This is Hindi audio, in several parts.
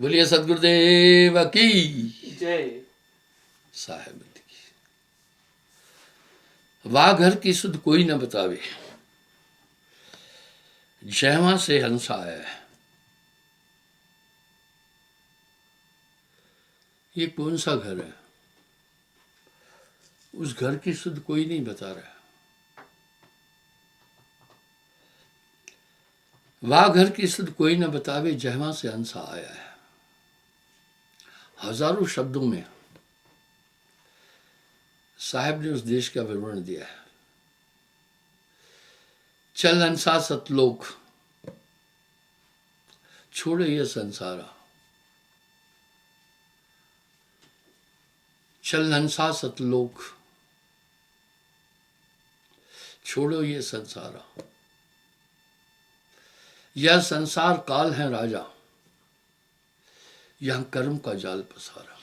बोलिए सदगुरुदेव की जय। साहेब की। वाह घर की सुध कोई न बतावे, जहवा से हंस आया है। ये कौन सा घर है? उस घर की सुध कोई नहीं बता रहा। वाह घर की सुध कोई न बतावे, जहवा से हंस आया है। हजारों शब्दों में साहब ने उस देश का विवरण दिया है। चल हंसा सतलोक, छोड़े ये संसारा। चल हंसा सतलोक, छोड़ो ये संसारा। यह संसार काल है राजा, यहां कर्म का जाल पसारा।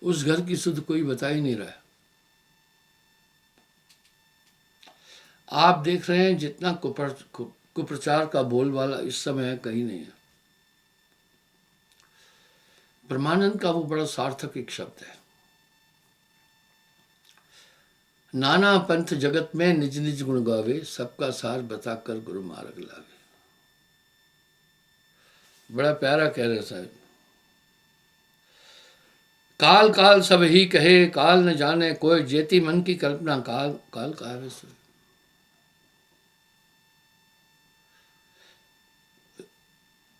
उस घर की सुध कोई बता ही नहीं रहा। आप देख रहे हैं जितना कुप्रचार का बोलबाला इस समय है, कहीं नहीं है। ब्रह्मानंद का वो बड़ा सार्थक एक शब्द है, नाना पंथ जगत में निज निज गुण गावे, सबका सार बताकर गुरु मार्ग लावे। बड़ा प्यारा कह रहे साहब। काल काल सब ही कहे, काल न जाने कोई, जेती मन की कल्पना काल काल का है।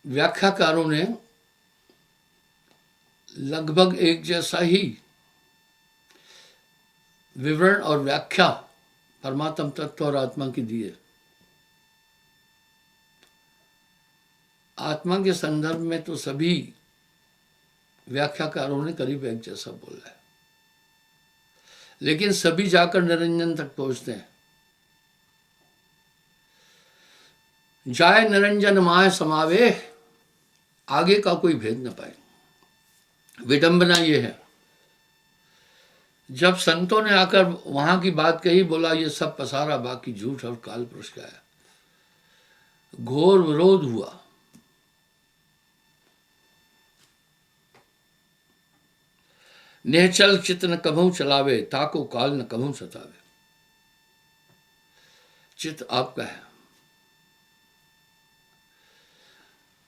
व्याख्याकारों ने लगभग एक जैसा ही विवरण और व्याख्या परमात्म तत्व और आत्मा की दी है। आत्मा के संदर्भ में तो सभी व्याख्याकारों ने करीब एक जैसा बोला है, लेकिन सभी जाकर निरंजन तक पहुंचते हैं। जाए निरंजन माय समावे, आगे का कोई भेद न पाए। विडंबना ये है, जब संतों ने आकर वहां की बात कही, बोला ये सब पसारा, बाकी झूठ और काल पुरुष का है। घोर विरोध हुआ। नेचल चित न कभू चलावे, ताको काल न कभू सतावे। चित आपका है।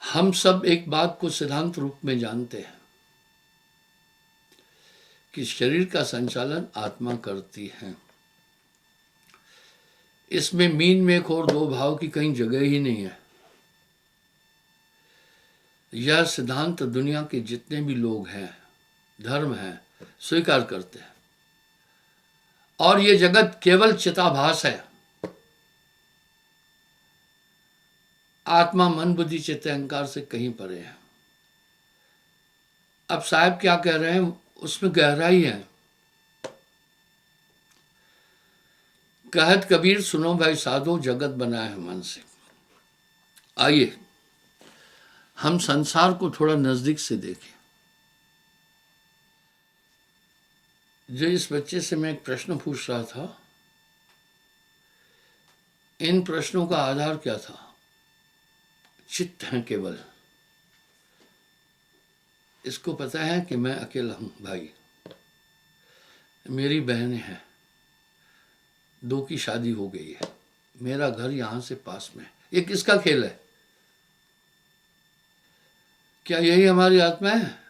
हम सब एक बात को सिद्धांत रूप में जानते हैं कि शरीर का संचालन आत्मा करती है। इसमें मीन मेख और दो भाव की कहीं जगह ही नहीं है। यह सिद्धांत दुनिया के जितने भी लोग हैं, धर्म हैं, स्वीकार करते हैं। और ये जगत केवल चिताभास है। आत्मा मन बुद्धि चित्त अहंकार से कहीं परे है। अब साहब क्या कह रहे हैं, उसमें गहराई है। कहत कबीर सुनो भाई साधो, जगत बना है मन से। आइए हम संसार को थोड़ा नजदीक से देखें। जो इस बच्चे से मैं एक प्रश्न पूछ रहा था, इन प्रश्नों का आधार क्या था? चित्त है केवल। इसको पता है कि मैं अकेला हूं भाई, मेरी बहनें हैं, दो की शादी हो गई है, मेरा घर यहां से पास में है। ये किसका खेल है? क्या यही हमारी आत्मा है?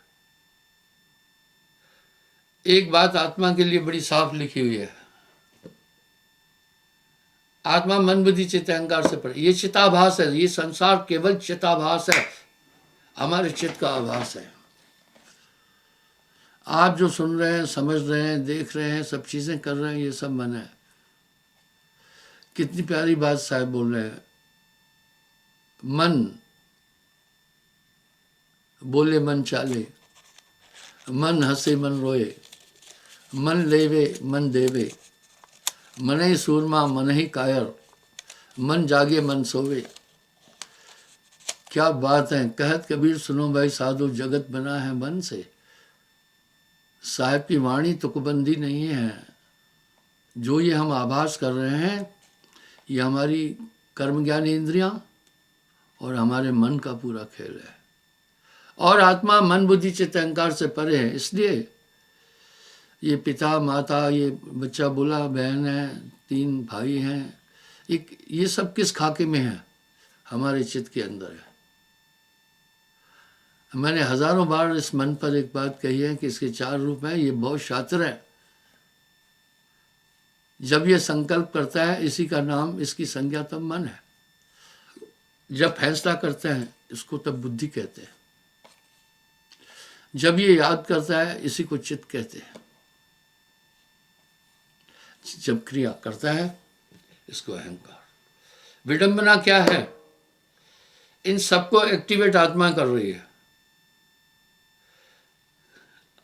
एक बात आत्मा के लिए बड़ी साफ लिखी हुई है, आत्मा मन बुद्धि चित्त अहंकार से परे। ये चिताभास है। ये संसार केवल चिताभास है, हमारे चित्त का आभास है। आप जो सुन रहे हैं, समझ रहे हैं, देख रहे हैं, सब चीजें कर रहे हैं, ये सब मन है। कितनी प्यारी बात साहब बोल रहे हैं। मन बोले मन चाले, मन हंसे मन रोए, मन लेवे मन देवे, मन ही सूरमा मन ही कायर, मन जागे मन सोवे। क्या बात है। कहत कबीर सुनो भाई साधु, जगत बना है मन से। साहब की वाणी तुकबंदी नहीं है। जो ये हम आभास कर रहे हैं, ये हमारी कर्म ज्ञान इंद्रियां और हमारे मन का पूरा खेल है। और आत्मा मन बुद्धि चित्त अहंकार से परे है। इसलिए ये पिता माता, ये बच्चा बुला, बहन है, 3 भाई हैं, ये सब किस खाके में है? हमारे चित्त के अंदर है। मैंने हजारों बार इस मन पर एक बात कही है कि इसके 4 रूप हैं। ये बहुत शातिर है। जब ये संकल्प करता है, इसी का नाम, इसकी संज्ञा तब मन है। जब फैसला करते हैं, इसको तब बुद्धि कहते हैं। जब ये याद करता है, इसी को चित्त कहते हैं। जब क्रिया करता है, इसको अहंकार। विडंबना क्या है? इन सबको एक्टिवेट आत्मा कर रही है।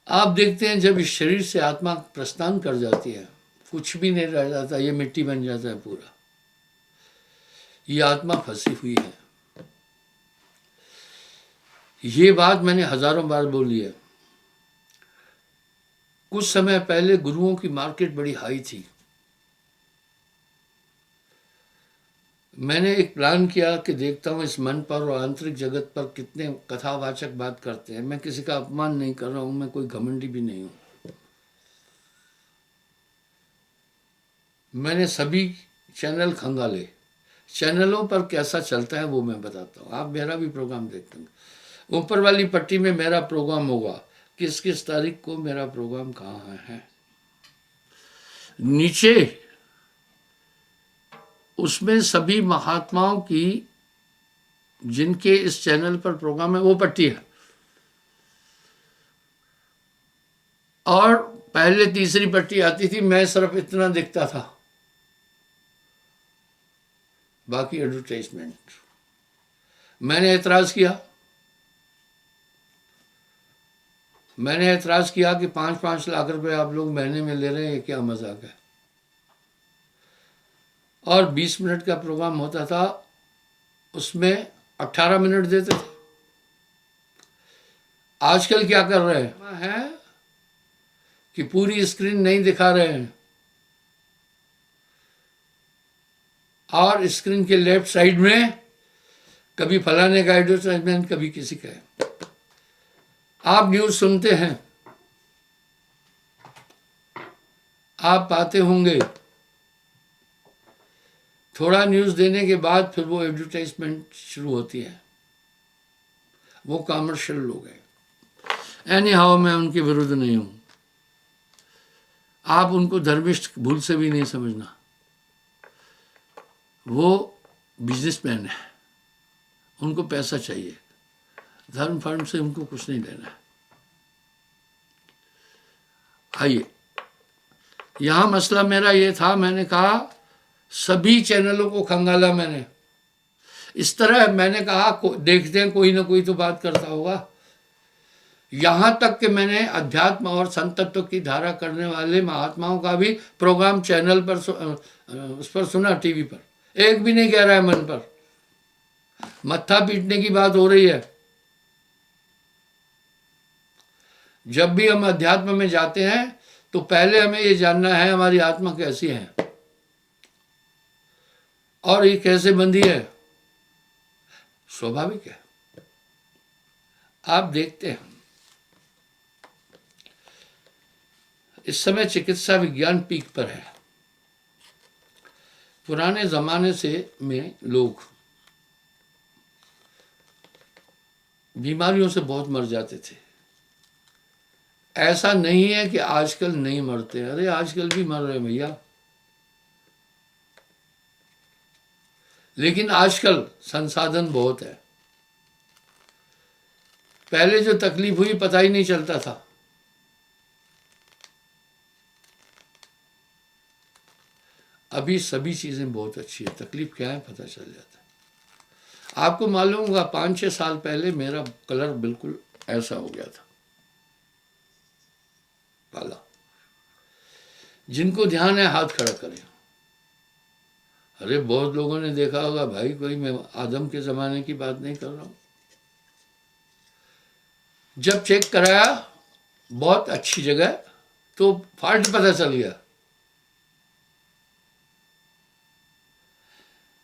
आप देखते हैं जब इस शरीर से आत्मा प्रस्थान कर जाती है, कुछ भी नहीं रह जाता, ये मिट्टी बन जाता है पूरा। ये आत्मा फंसी हुई है। ये बात मैंने हजारों बार बोली है। कुछ समय पहले गुरुओं की मार्केट बड़ी हाई थी। मैंने एक प्लान किया कि देखता हूँ इस मन पर और आंतरिक जगत पर कितने कथावाचक बात करते हैं। मैं किसी का अपमान नहीं कर रहा हूँ, मैं कोई घमंडी भी नहीं हूँ। मैंने सभी चैनल खंगाले। चैनलों पर कैसा चलता है वो मैं बताता हूँ। आप मेरा भी प्रोग्राम देखते हैं। ऊपर वाली पट्टी में मेरा प्रोग्राम होगा, किस किस तारीख को मेरा प्रोग्राम कहाँ है। नीचे उसमें सभी महात्माओं की, जिनके इस चैनल पर प्रोग्राम है, वो पट्टी है। और पहले तीसरी पट्टी आती थी, मैं सिर्फ इतना दिखता था, बाकी एडवर्टाइजमेंट। मैंने एतराज किया कि 5-5 लाख रुपए आप लोग महीने में ले रहे हैं, क्या मजाक है। और 20 मिनट का प्रोग्राम होता था, उसमें 18 मिनट देते थे। आजकल क्या कर रहे हैं कि पूरी स्क्रीन नहीं दिखा रहे हैं, और स्क्रीन के लेफ्ट साइड में कभी फलाने का एडवर्टाइजमेंट, कभी किसी का है। आप न्यूज सुनते हैं, आप पाते होंगे, थोड़ा न्यूज देने के बाद फिर वो एडवर्टाइजमेंट शुरू होती है। वो कमर्शियल लोग हैं। एनी हाउ, मैं उनके विरुद्ध नहीं हूं। आप उनको धर्मिष्ठ भूल से भी नहीं समझना। वो बिजनेसमैन है, उनको पैसा चाहिए। धर्म फर्म से उनको कुछ नहीं लेना है। आइए, यहां मसला मेरा ये था, मैंने कहा सभी चैनलों को खंगाला मैंने। इस तरह मैंने कहा देखते हैं, कोई ना कोई तो बात करता होगा। यहां तक कि मैंने अध्यात्म और संतत्व की धारा करने वाले महात्माओं का भी प्रोग्राम चैनल पर उस पर सुना, टीवी पर। एक भी नहीं कह रहा है मन पर। मत्था पीटने की बात हो रही है। जब भी हम अध्यात्म में जाते हैं तो पहले हमें ये जानना है हमारी आत्मा कैसी है और ये कैसे बंधी है। स्वाभाविक है। आप देखते हैं इस समय चिकित्सा विज्ञान पीक पर है। पुराने जमाने से में लोग बीमारियों से बहुत मर जाते थे। ऐसा नहीं है कि आजकल नहीं मरते। अरे आजकल भी मर रहे भैया, लेकिन आजकल संसाधन बहुत है। पहले जो तकलीफ हुई पता ही नहीं चलता था। अभी सभी चीजें बहुत अच्छी है, तकलीफ क्या है पता चल जाता है। आपको मालूम होगा 5-6 साल पहले मेरा कलर बिल्कुल ऐसा हो गया था, काला। जिनको ध्यान है हाथ खड़ा करें। अरे बहुत लोगों ने देखा होगा भाई, कोई मैं आदम के जमाने की बात नहीं कर रहा हूं। जब चेक कराया बहुत अच्छी जगह, तो फॉल्ट पता चल गया।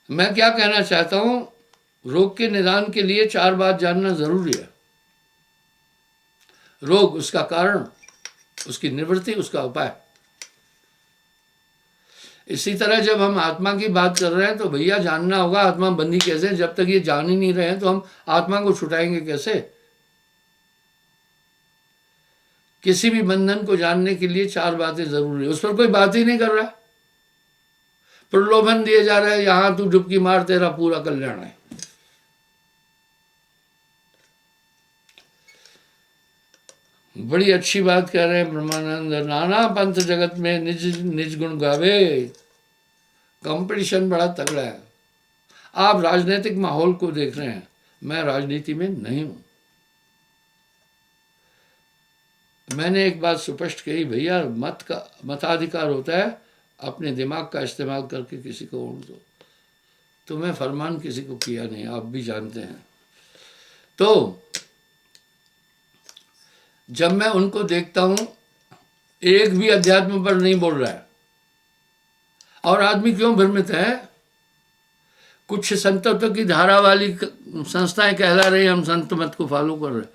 मैं क्या कहना चाहता हूं, रोग के निदान के लिए 4 बात जानना जरूरी है। रोग, उसका कारण, उसकी निवृत्ति, उसका उपाय। इसी तरह जब हम आत्मा की बात कर रहे हैं तो भैया जानना होगा आत्मा बंधी कैसे। जब तक ये जान ही नहीं रहे हैं तो हम आत्मा को छुटाएंगे कैसे। किसी भी बंधन को जानने के लिए 4 बातें जरूरी है। उस पर कोई बात ही नहीं कर रहा है। प्रलोभन दिए जा रहे हैं, यहां तू डुबकी मार, तेरा पूरा कल्याण है। बड़ी अच्छी बात कह रहे हैं ब्रह्मानंद। नाना पंथ जगत में निज निज गुण गावे। कंपटीशन बड़ा तगड़ा है। आप राजनीतिक माहौल को देख रहे हैं, मैं राजनीति में नहीं हूं। मैंने एक बात स्पष्ट कही, भैया मत का मताधिकार होता है, अपने दिमाग का इस्तेमाल करके किसी को वोट दो। तो मैं फरमान किसी को किया नहीं, आप भी जानते हैं। तो जब मैं उनको देखता हूं, एक भी अध्यात्म पर नहीं बोल रहा है, और आदमी क्यों भ्रमित है। कुछ संतों की धारा वाली संस्थाएं कहला रही हम संत मत को फॉलो कर रहे,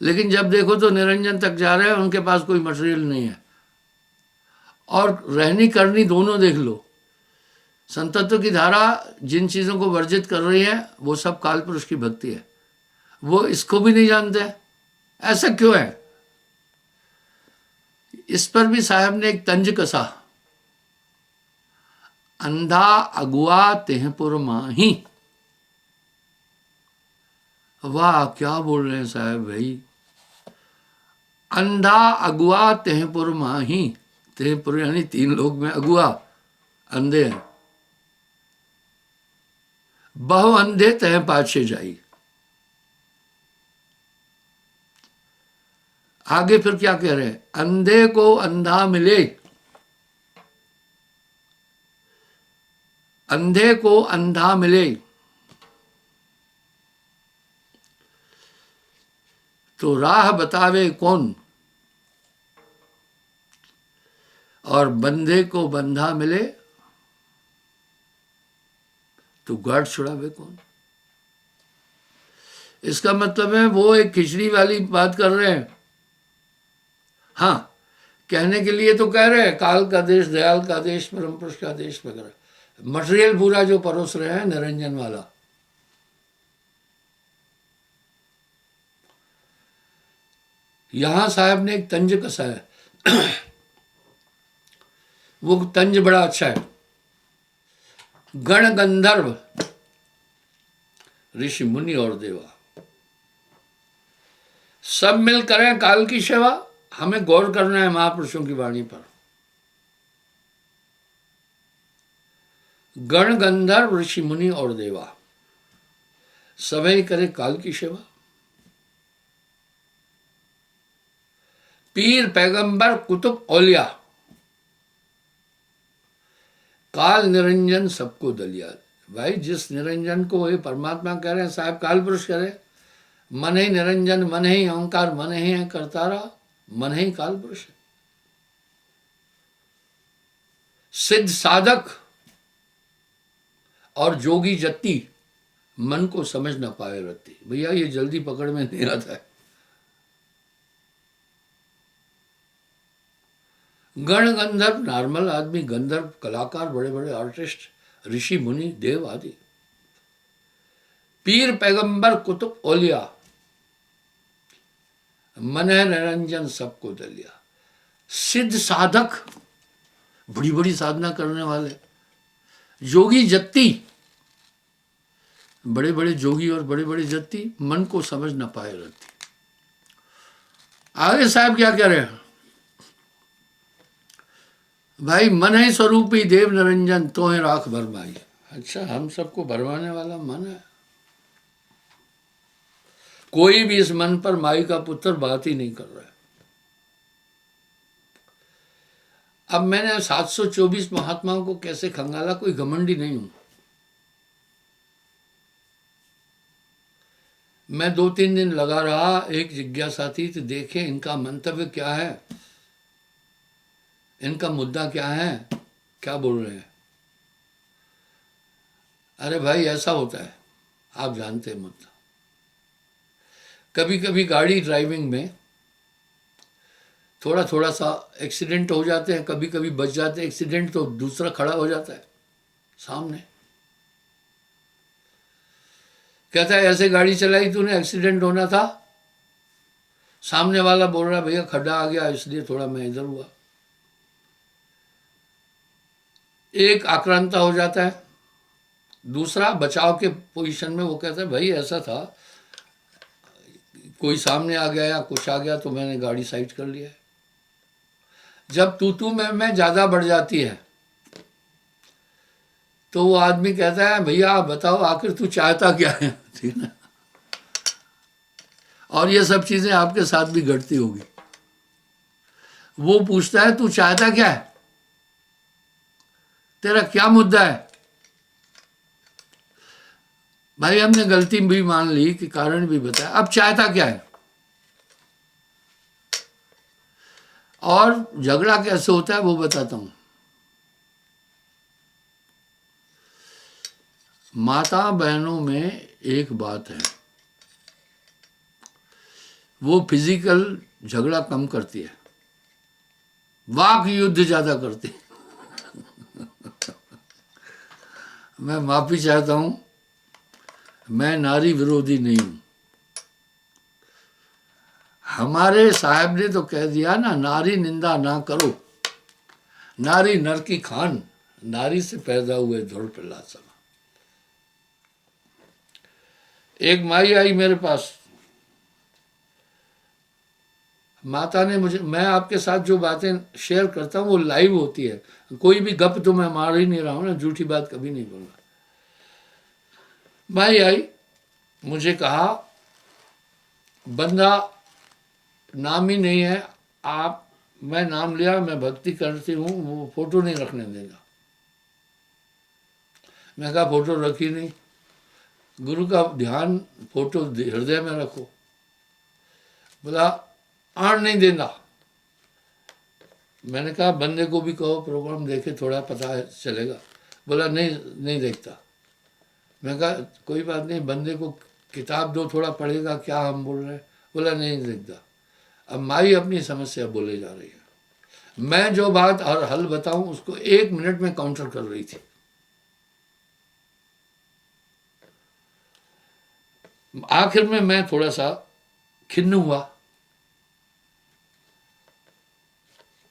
लेकिन जब देखो तो निरंजन तक जा रहे हैं, उनके पास कोई मटेरियल नहीं है। और रहनी करनी दोनों देख लो। संतत्व की धारा जिन चीज़ों को वर्जित कर रही है वो सब काल पुरुष की भक्ति है। वो इसको भी नहीं जानते। ऐसा क्यों है? इस पर भी साहब ने एक तंज कसा, अंधा अगुआ तेहपुर माही। वाह, क्या बोल रहे हैं साहब भाई। अंधा अगुआ तेहपुर माही। तेहपुर यानी 3 लोग में अगुआ अंधे हैं। बहु अंधे तह पाछे जाई। आगे फिर क्या कह रहे हैं? अंधे को अंधा मिले, अंधे को अंधा मिले तो राह बतावे कौन, और बंधे को बंधा मिले तो गाढ़ छुड़ावे कौन। इसका मतलब है वो एक खिचड़ी वाली बात कर रहे हैं। हाँ, कहने के लिए तो कह रहे हैं काल का देश, दयाल का देश, परम पुरुष का देश वगैरह। मटेरियल पूरा जो परोस रहे हैं निरंजन वाला। यहां साहब ने एक तंज कसा है। वो तंज बड़ा अच्छा है। गण गंधर्व ऋषि मुनि और देवा सब मिल करें काल की सेवा। हमें गौर करना है महापुरुषों की वाणी पर। गण गंधर्व ऋषि मुनि और देवा सभी करे काल की सेवा। पीर पैगंबर कुतुब औलिया, काल निरंजन सबको दलिया। भाई जिस निरंजन को ये परमात्मा कह रहे हैं साहब, काल पुरुष कह रहे हैं, मन ही निरंजन, मन ही अहंकार, मन ही है करतारा, मन ही काल पुरुष है। सिद्ध साधक और जोगी जत्ती मन को समझ ना पाए रत्ती। भैया ये जल्दी पकड़ में नहीं आता है। गण गंधर्व नॉर्मल आदमी, गंधर्व कलाकार, बड़े बड़े आर्टिस्ट, ऋषि मुनि देव आदि। पीर पैगंबर कुतुब औलिया, मन है निरंजन सबको दलिया। सिद्ध साधक, बड़ी बड़ी साधना करने वाले। योगी जत्ती, बड़े बड़े जोगी और बड़े बड़े जत्ती मन को समझ ना पाए रहती। आगे साहब क्या कह रहे हैं? भाई मन ही स्वरूपी देव निरंजन तो है राख भरमाई। अच्छा, हम सबको भरमाने वाला मन है। कोई भी इस मन पर माई का पुत्र बात ही नहीं कर रहा है। अब मैंने 724 महात्माओं को कैसे खंगाला, कोई घमंडी नहीं हूं मैं। 2-3 दिन लगा रहा, एक जिज्ञासा थी तो देखे इनका मंतव्य क्या है, इनका मुद्दा क्या है, क्या बोल रहे हैं। अरे भाई ऐसा होता है, आप जानते मत। कभी कभी गाड़ी ड्राइविंग में थोड़ा थोड़ा सा एक्सीडेंट हो जाते हैं, कभी कभी बच जाते हैं एक्सीडेंट, तो दूसरा खड़ा हो जाता है सामने, कहता है ऐसे गाड़ी चलाई तूने, एक्सीडेंट होना था। सामने वाला बोल रहा है भैया खड्डा आ गया इसलिए थोड़ा मैं इधर हुआ। एक आक्रांता हो जाता है, दूसरा बचाव के पोजीशन में वो कहता है भाई ऐसा था, कोई सामने आ गया या कुछ आ गया तो मैंने गाड़ी साइड कर लिया है। जब तू मैं ज्यादा बढ़ जाती है तो वो आदमी कहता है भैया आप बताओ आखिर तू चाहता क्या है, ठीक है। और ये सब चीजें आपके साथ भी घटती होगी। वो पूछता है तू चाहता क्या है, तेरा क्या मुद्दा है। भाई हमने गलती भी मान ली कि कारण भी बताया, अब चाहता क्या है। और झगड़ा कैसे होता है वो बताता हूं। माता बहनों में एक बात है, वो फिजिकल झगड़ा कम करती है, वाक युद्ध ज्यादा करती है। मैं माफी चाहता हूं, मैं नारी विरोधी नहीं हूं। हमारे साहब ने तो कह दिया ना, नारी निंदा ना करो, नारी नर की खान, नारी से पैदा हुए धुर प्रहलाद समा। एक माई आई मेरे पास, माता ने मुझे, मैं आपके साथ जो बातें शेयर करता हूं वो लाइव होती है, कोई भी गप तो मैं मार ही नहीं रहा हूं ना, झूठी बात कभी नहीं बोलूंगा। माई आई, मुझे कहा बंदा नाम ही नहीं है आप, मैं नाम लिया, मैं भक्ति करती हूं, वो फोटो नहीं रखने देगा। मैं कहा फोटो रखी नहीं, गुरु का ध्यान फोटो हृदय में रखो। बोला आण नहीं देना। मैंने कहा बंदे को भी कहो प्रोग्राम देखे, थोड़ा पता चलेगा। बोला नहीं नहीं देखता। मैं कहा कोई बात नहीं, बंदे को किताब दो, थोड़ा पढ़ेगा क्या हम बोल रहे हैं। बोला नहीं देखता। अब माई अपनी समस्या बोले जा रही है, मैं जो बात और हल बताऊं उसको 1 मिनट में काउंटर कर रही थी। आखिर में मैं थोड़ा सा खिन्न हुआ।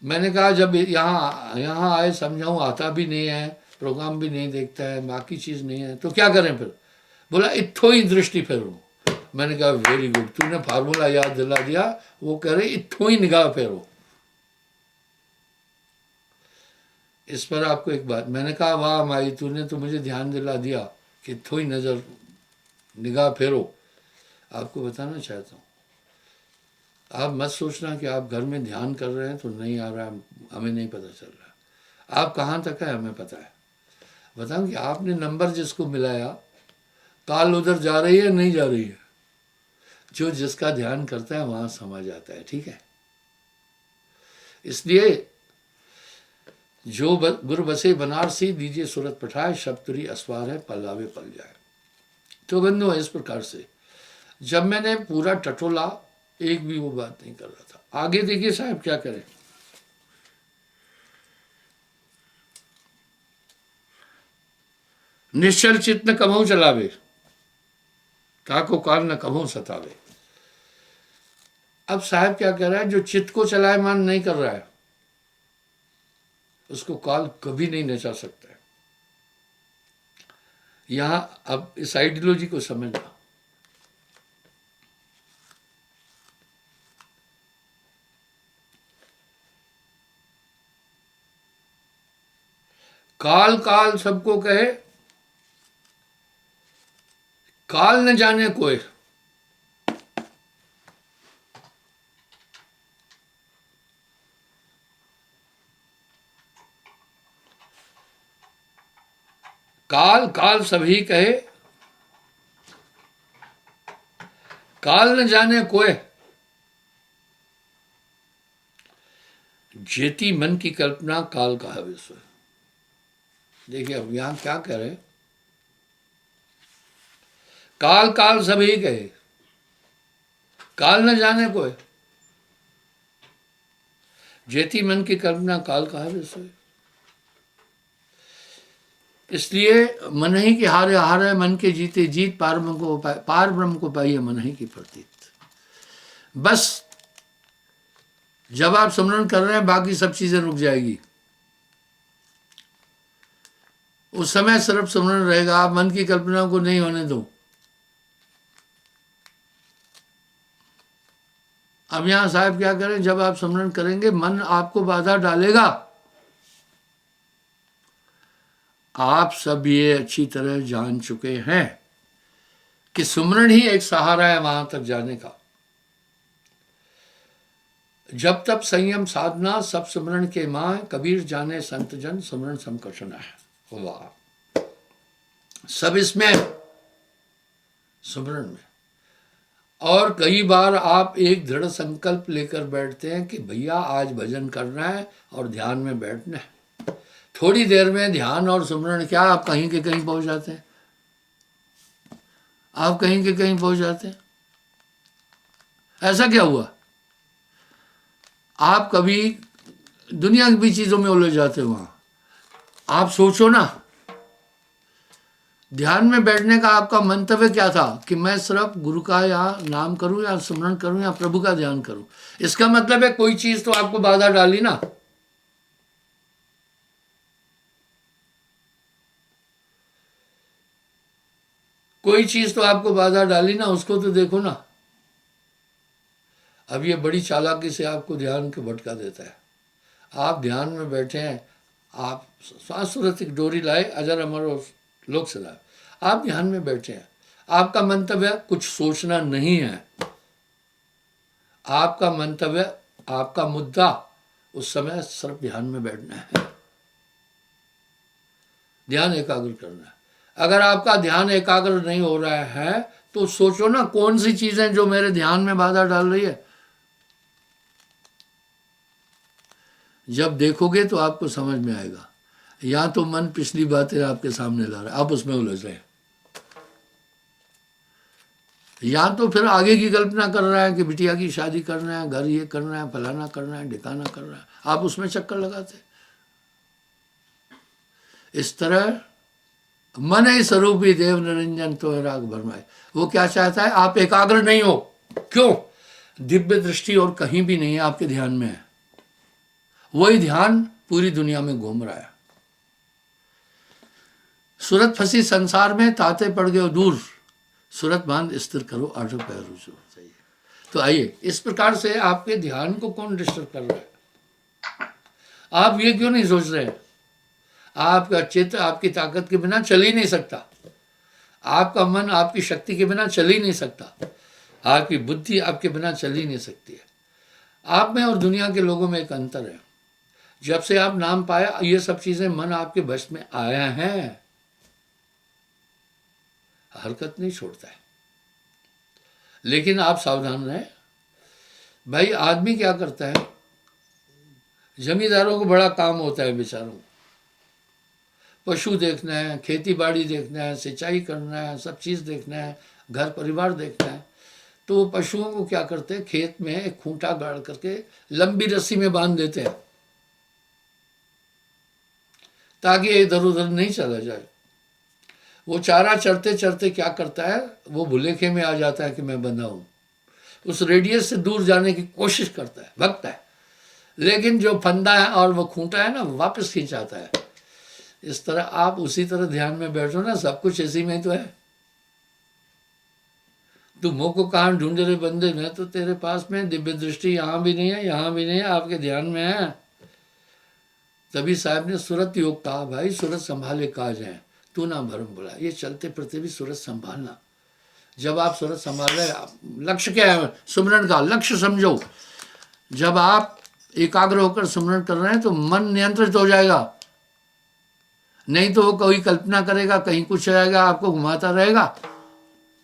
मैंने कहा जब यहाँ आए समझाऊं, आता भी नहीं है, प्रोग्राम भी नहीं देखता है, बाकी चीज नहीं है, तो क्या करें फिर। बोला इत्थो ही दृष्टि फेरो। मैंने कहा वेरी गुड, तूने फार्मूला याद दिला दिया। वो कह रहे इत्थो ही निगाह फेरो। इस पर आपको एक बात, मैंने कहा वाह माई, तूने तो मुझे ध्यान दिला दिया कि इत्थो ही नजर निगाह फेरो। आपको बताना चाहता हूँ, आप मत सोचना कि आप घर में ध्यान कर रहे हैं तो नहीं आ रहा है, हमें नहीं पता चल रहा। आप कहाँ तक है हमें पता है। बताऊं कि आपने नंबर जिसको मिलाया, काल उधर जा रही है नहीं जा रही है, जो जिसका ध्यान करता है वहां समझ आता है, ठीक है। इसलिए जो गुरु बसे बनारसी, दीजिए सूरत पठाए, शब्दरी अस्वार है पल्लावे पल जाए। तो बंधु इस प्रकार से जब मैंने पूरा टटोला, एक भी वो बात नहीं कर रहा था। आगे देखिए साहब क्या करें। निश्चल चित्त न कभू चलावे, ताको काल न कभू सतावे। अब साहब क्या कह रहा है, जो चित्त को चलायमान नहीं कर रहा है उसको काल कभी नहीं नचा सकता है। यहां अब इस आइडियोलॉजी को समझना। काल काल सबको कहे, काल न जाने कोई। काल काल सभी कहे, काल न जाने कोई। जेती मन की कल्पना काल का है विश्व। देखिए अब यहां क्या कह रहे, काल काल सभी कहे, काल न जाने कोई, जेती मन की कल्पना काल कहावे सोए। इसलिए मन ही के हारे हारे, मन के जीते जीत, पार ब्रह्म को पाइए मन ही की प्रतीत। बस जब आप स्मरण कर रहे हैं बाकी सब चीजें रुक जाएगी, उस समय सिर्फ स्मरण रहेगा। आप मन की कल्पना को नहीं होने दो। अब यहां साहब क्या करें, जब आप स्मरण करेंगे मन आपको बाधा डालेगा। आप सब ये अच्छी तरह जान चुके हैं कि सुमरण ही एक सहारा है वहां तक जाने का। जब तब संयम साधना, सब सुमरण के मां, कबीर जाने संत जन, सुमरण समकषण है। वाह, सब इसमें सुमरण में। और कई बार आप एक दृढ़ संकल्प लेकर बैठते हैं कि भैया आज भजन करना है और ध्यान में बैठना है। थोड़ी देर में ध्यान और सुमरण क्या, आप कहीं के कहीं पहुंच जाते हैं। आप कहीं के कहीं पहुंच जाते हैं। ऐसा क्या हुआ? आप कभी दुनिया की भी चीजों में उलझ जाते हो। वहां आप सोचो ना, ध्यान में बैठने का आपका मंतव्य क्या था कि मैं सिर्फ गुरु का या नाम करूं या स्मरण करूं या प्रभु का ध्यान करूं। इसका मतलब है कोई चीज तो आपको बाधा डाली ना। कोई चीज तो आपको बाधा डाली ना, उसको तो देखो ना। अब ये बड़ी चालाकी से आपको ध्यान को भटका देता है। आप ध्यान में बैठे हैं, आप सांस्कृतिक डोरी लाए, अजर अमर और लोक सदा, आप ध्यान में बैठे हैं। आपका मंतव्य कुछ सोचना नहीं है। आपका मंतव्य, आपका मुद्दा उस समय सिर्फ ध्यान में बैठना है, ध्यान एकाग्र करना है। अगर आपका ध्यान एकाग्र नहीं हो रहा है तो सोचो ना कौन सी चीजें जो मेरे ध्यान में बाधा डाल रही है। जब देखोगे तो आपको समझ में आएगा। या तो मन पिछली बातें आपके सामने ला रहा है, आप उसमें उलझ रहे हैं, या तो फिर आगे की कल्पना कर रहा है कि बिटिया की शादी करना है, घर ये करना है, फलाना करना है, ढिकाना करना है, आप उसमें चक्कर लगाते। इस तरह मन ही स्वरूपी देव निरंजन तो राग भरमाए। वो क्या चाहता है? आप एकाग्र नहीं हो। क्यों? दिव्य दृष्टि और कहीं भी नहीं है, आपके ध्यान में है। वही ध्यान पूरी दुनिया में घूम रहा है। सूरत फंसी संसार में, ताते पड़ गए दूर, सूरत बांध स्थिर करो, आठों पैर रुजू चाहिए। तो आइए, इस प्रकार से आपके ध्यान को कौन डिस्टर्ब कर रहा है? आप ये क्यों नहीं सोच रहे? आपका चित्त आपकी ताकत के बिना चल ही नहीं सकता। आपका मन आपकी शक्ति के बिना चल ही नहीं सकता। आपकी बुद्धि आपके बिना चल ही नहीं सकती है। आप में और दुनिया के लोगों में एक अंतर है। जब से आप नाम पाया, ये सब चीजें मन आपके बस में आया है, हरकत नहीं छोड़ता है। लेकिन आप सावधान रहें। भाई आदमी क्या करता है, जमींदारों को बड़ा काम होता है बेचारों, पशु देखना है, खेती बाड़ी देखना है, सिंचाई करना है, सब चीज देखना है, घर परिवार देखना है। तो पशुओं को क्या करते हैं, खेत में एक खूंटा गाड़ करके लंबी रस्सी में बांध देते हैं ताकि इधर उधर नहीं चला जाए। वो चारा चरते चरते क्या करता है, वो भुलेखे में आ जाता है कि मैं बंधा हूं। उस रेडियस से दूर जाने की कोशिश करता है, भगता है, लेकिन जो फंदा है और वो खूंटा है ना, वापस खींचाता है। इस तरह आप उसी तरह ध्यान में बैठो ना, सब कुछ इसी में तो है। तुम मुँह को कहाँ ढूंढ रहे बंदे में, तो तेरे पास में दिव्य दृष्टि यहाँ भी नहीं है, यहाँ भी नहीं है, आपके ध्यान में है। तभी साहब ने सूरत योग कहा, भाई सूरत संभाले काज है, तू ना भरम बोला। ये चलते फिरते भी सूरत संभालना। जब आप सूरत संभाल रहे, लक्ष्य क्या है? सुमरण का लक्ष्य समझो। जब आप एकाग्र होकर सुमरण कर रहे हैं तो मन नियंत्रित हो जाएगा। नहीं तो वो कोई कल्पना करेगा, कहीं कुछ आएगा, आपको घुमाता रहेगा,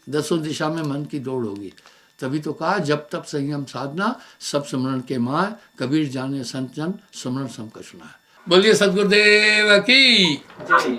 दसों दिशा में मन की दौड़ होगी। तभी तो कहा, जब तब संयम साधना, सब सुमरण के माय, कबीर जाने संत जन, सुमरण समकषण है। बोलिए सदगुरुदेव की जय।